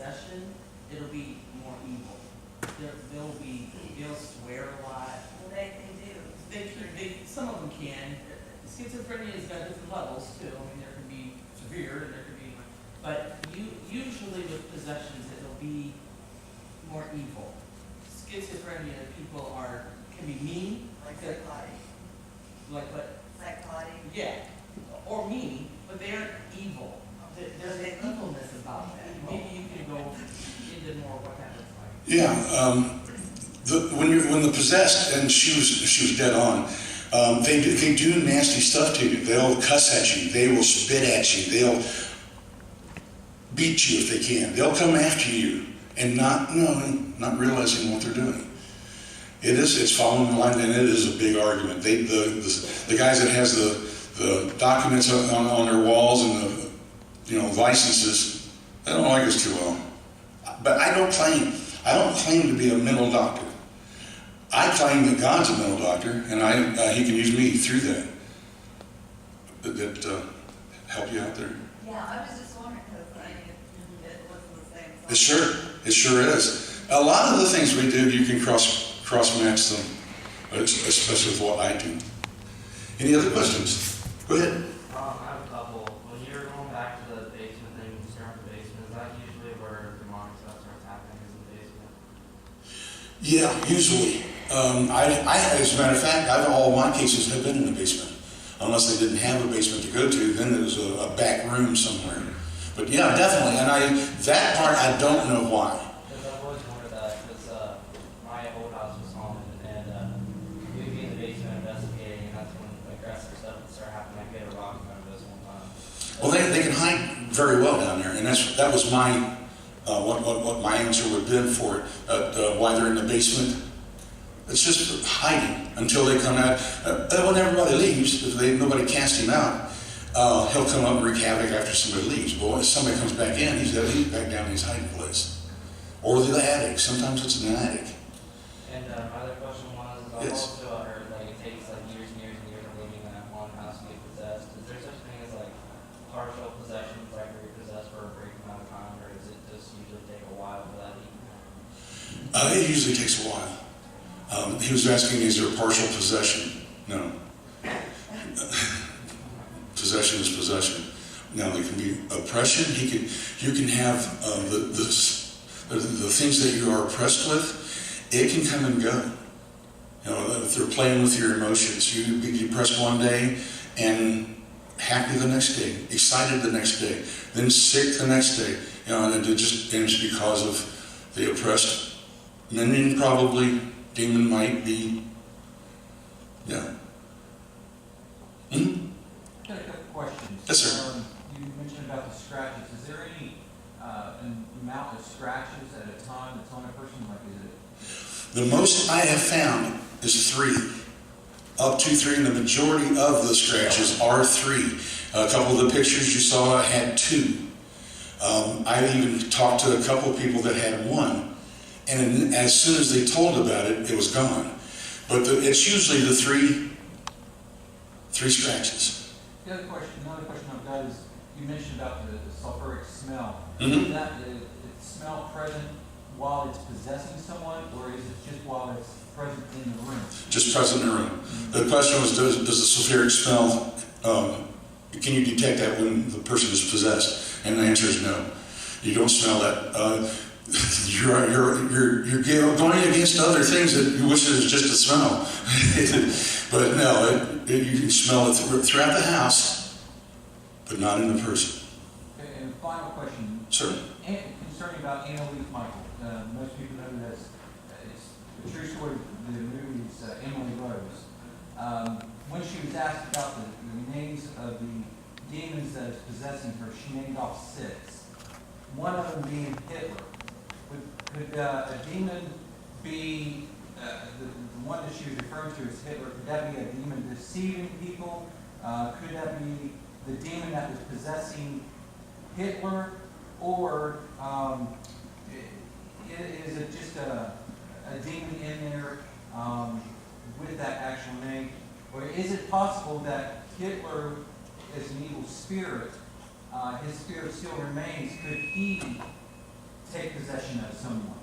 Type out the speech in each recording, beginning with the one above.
possession, it'll be more evil. They'll swear a lot. Well, they do. Some of them can. Schizophrenia's got different levels too. I mean, there can be severe and there can be, but usually with possessions, it'll be more evil. Schizophrenia, people can be mean. Like psychotic. Like what? Psychotic. Yeah, or mean, but they aren't evil. There's an evilness about that. Maybe you can go into more what that looks like. Yeah, when the possessed, and she was dead on. They do nasty stuff to you. They'll cuss at you. They will spit at you. They'll beat you if they can. They'll come after you and not realizing what they're doing. It's following the line, and it is a big argument. The guys that has the documents on their walls and the licenses, they don't like us too well. But I don't claim to be a mental doctor. I claim that God's a mental doctor, and He can use me through that. That help you out there? Yeah, I was just wondering because it wasn't the same. It sure is. A lot of the things we do, you can cross match them, especially with what I do. Any other questions? Go ahead. I have a couple. When you're going back to the basement thing, you start with the basement, is that usually where demonic stuff starts happening, is in the basement? Yeah, usually. As a matter of fact, all my cases have been in the basement. Unless they didn't have a basement to go to, then there was a back room somewhere. But yeah, definitely. And that part, I don't know why. Because I've always wondered that, because my old house was haunted, and we'd be in the basement investigating, and that's when aggressive stuff would start happening. Like we had a rock in front of us one time. Well, they can hide very well down there, and that was my what my answer would have been for it. Why they're in the basement. It's just hiding until they come out. When everybody leaves, if nobody cast him out, he'll come up and wreak havoc after somebody leaves. But when somebody comes back in, he's got to leave back down in his hiding place. Or the attic. Sometimes it's in the attic. And my other question was, I've also heard it takes years and years and years of living in that one house to get possessed. Is there such a thing as partial possessions, where you're possessed for a brief amount of time, or does it just usually take a while for that to happen? It usually takes a while. He was asking, is there partial possession? No. Possession is possession. Now, there can be oppression. You can have the things that you are oppressed with. It can come and go. If they're playing with your emotions, you be depressed one day and happy the next day, excited the next day, then sick the next day. And it just ends because of the oppressed. Minion probably. Demon might be, yeah. I've got a couple questions. Yes, sir. You mentioned about the scratches. Is there any amount of scratches at a time that's on a person? The most I have found is 3. Up to 3, and the majority of the scratches are 3. A couple of the pictures you saw had 2. I even talked to a couple of people that had 1. And as soon as they told about it, it was gone. But it's usually the 3 scratches. Another question I've got is, you mentioned about the sulfuric smell. Mm-hmm. Is that the smell present while it's possessing someone, or is it just while it's present in the room? Just present in the room. Mm-hmm. The question was, does the sulfuric smell, can you detect that when the person is possessed? And the answer is no. You don't smell that. You're going against other things that you wish it was just a smell. But no, you can smell it throughout the house, but not in the person. Okay, and final question. Sir. Concerning about Annalise Michael. Most people know that it's a true story of the movie's Emily Rose. When she was asked about the names of the demons that is possessing her, she named off 6. One of them being Hitler. Could a demon be, the one that she was referring to as Hitler, could that be a demon deceiving people? Could that be the demon that was possessing Hitler? Or is it just a demon in there with that actual name? Or is it possible that Hitler is an evil spirit? His spirit still remains. Could he take possession of someone.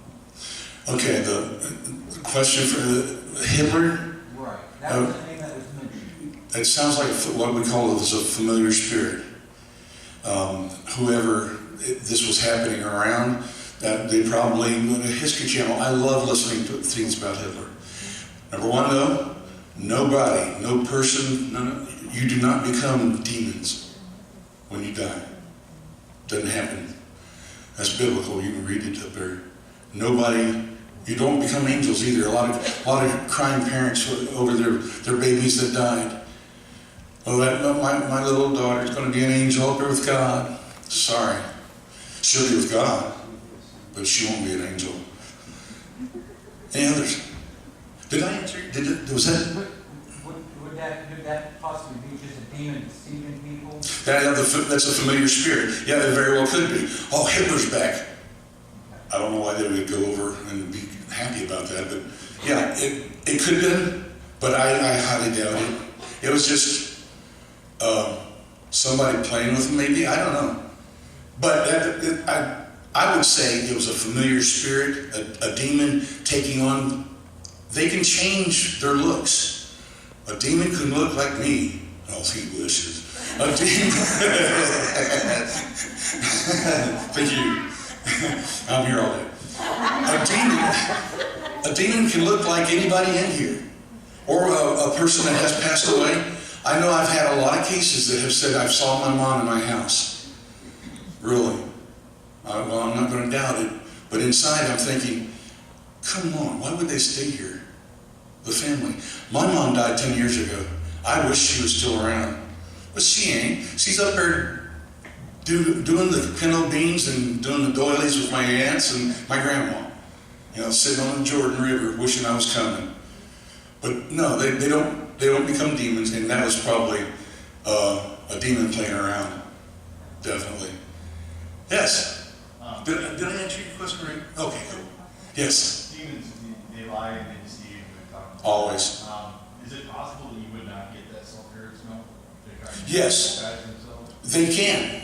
Okay, the question for Hitler, Right. That was the name that was mentioned. it sounds like what we call it is a familiar spirit. Whoever this was happening around, that they probably, History Channel, I love listening to things about Hitler. Number one though, nobody, no person, you do not become demons when you die. Doesn't happen. That's biblical, you can read it up there. Nobody, you don't become angels either. A lot of crying parents over their babies that died. Oh, my little daughter's going to be an angel up there with God. Sorry. She'll be with God, but she won't be an angel. Any others? Did I answer? Was that? Could that possibly be just a demon deceiving people? That's a familiar spirit. Yeah, it very well could be. Oh, Hitler's back. I don't know why they would go over and be happy about that, but yeah, it could have been, but I highly doubt it. It was just somebody playing with them, maybe. I don't know. But I would say it was a familiar spirit, a demon taking on. They can change their looks. A demon can look like me. Oh, he wishes. A demon. Thank you. I'm here all day. A demon can look like anybody in here, or a person that has passed away. I know I've had a lot of cases that have said, I've saw my mom in my house. Really? Well, I'm not going to doubt it, but inside I'm thinking, come on, why would they stay here? The family. My mom died 10 years ago. I wish she was still around. But she ain't. She's up there doing the pinto beans and doing the doilies with my aunts and my grandma. You know, sitting on the Jordan River wishing I was coming. But no, they don't become demons, and that was probably a demon playing around. Definitely. Yes. Did I answer your question right? Okay, cool. Yes. Demons, they lie and they deceive. Always. Is it possible that you would not get that sulfuric smell? Yes. They can.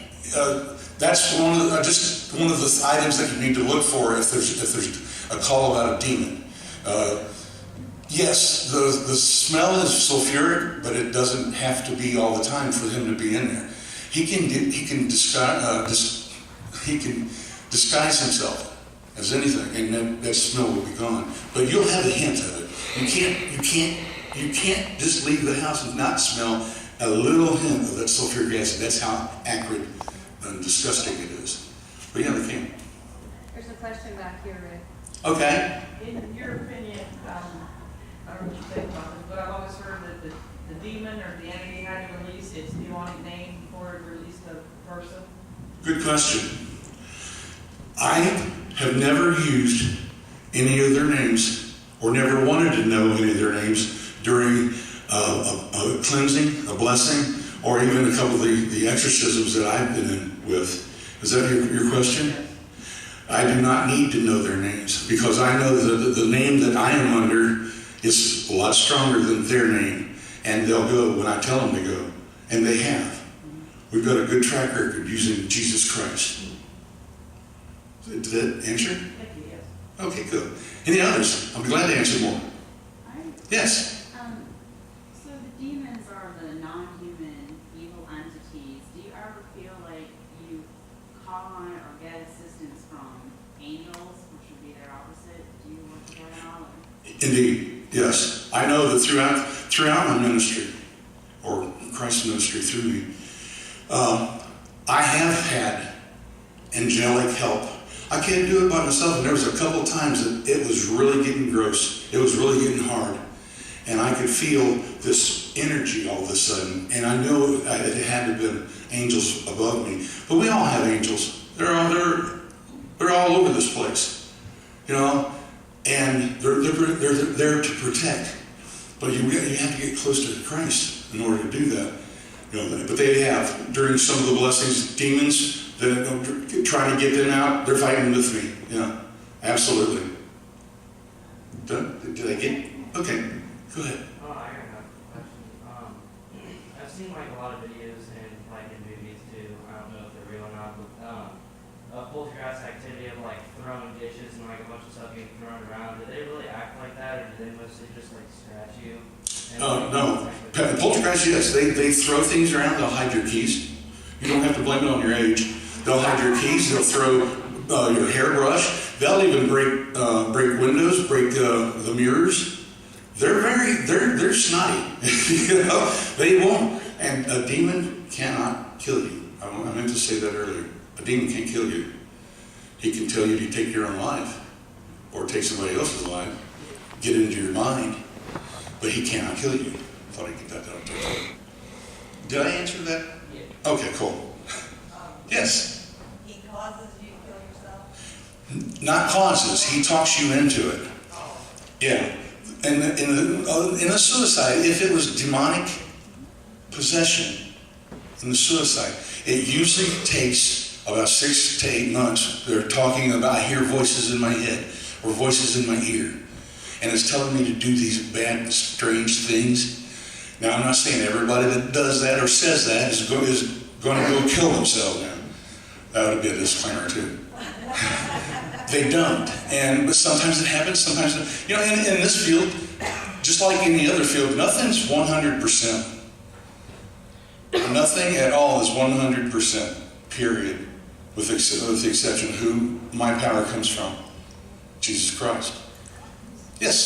That's just one of the items that you need to look for if there's a call about a demon. Yes, the smell is sulfuric, but it doesn't have to be all the time for him to be in there. He can disguise himself as anything, and then that smell will be gone. But you'll have a hint of it. You can't just leave the house and not smell a little hint of that sulfuric acid. That's how acrid and disgusting it is. But yeah, they can. There's a question back here, Rick. Okay. In your opinion, I don't know what you think about this, but I've always heard that the demon or the entity had to release its demonic name before it released the person. Good question. I have never used any of their names or never wanted to know any of their names during a cleansing, a blessing, or even a couple of the exorcisms that I've been in with. Is that your question? I do not need to know their names because I know that the name that I am under is a lot stronger than their name, and they'll go when I tell them to go, and they have. We've got a good track record using Jesus Christ. Did that answer? Yes. Okay, good. Any others? I'm glad to answer more. Yes. So the demons are the non-human evil entities. Do you ever feel like you call on or get assistance from angels, which would be their opposite? Do you work with that at all? Indeed, yes. I know that throughout my ministry, or Christ's ministry through me, I have had angelic help. I can't do it by myself, and there was a couple of times that it was really getting gross. It was really getting hard. And I could feel this energy all of a sudden, and I knew it had to have been angels above me. But we all have angels. They're all over this place, you know, and they're there to protect. But you have to get close to Christ in order to do that. You know, but they have, during some of the blessings, demons that trying to get them out, they're fighting with me. Yeah, absolutely. Did I get? Okay, go ahead. Oh, I got a question. I've seen like a lot of videos and like in movies too. I don't know if they're real or not, but poltergeist activity of like like a bunch of stuff getting thrown around, do they really act like that, or do they mostly just like scratch you? No. Poltergeist, yes, they throw things around, they'll hide your keys. You don't have to blame it on your age. They'll hide your keys, they'll throw your hairbrush, they'll even break windows, break the mirrors. They're snotty, you know, they won't. And a demon cannot kill you. I meant to say that earlier. A demon can't kill you. He can tell you to take your own life, or take somebody else's life, get into your mind, but he cannot kill you. Thought I'd get that done. Did I answer that? Yeah. Okay, cool. Yes? He causes you to kill yourself? Not causes, he talks you into it. Yeah. And in the suicide, if it was demonic possession in the suicide, it usually takes about 6 to 8 months. They're talking about, I hear voices in my head or voices in my ear, and it's telling me to do these bad, strange things. Now, I'm not saying everybody that does that or says that is going to go kill themselves now. That would be a disclaimer too. They don't. But sometimes it happens, sometimes it, you know, in this field, just like any other field, nothing's 100%. Nothing at all is 100%, period, with the exception of who my power comes from, Jesus Christ. Yes?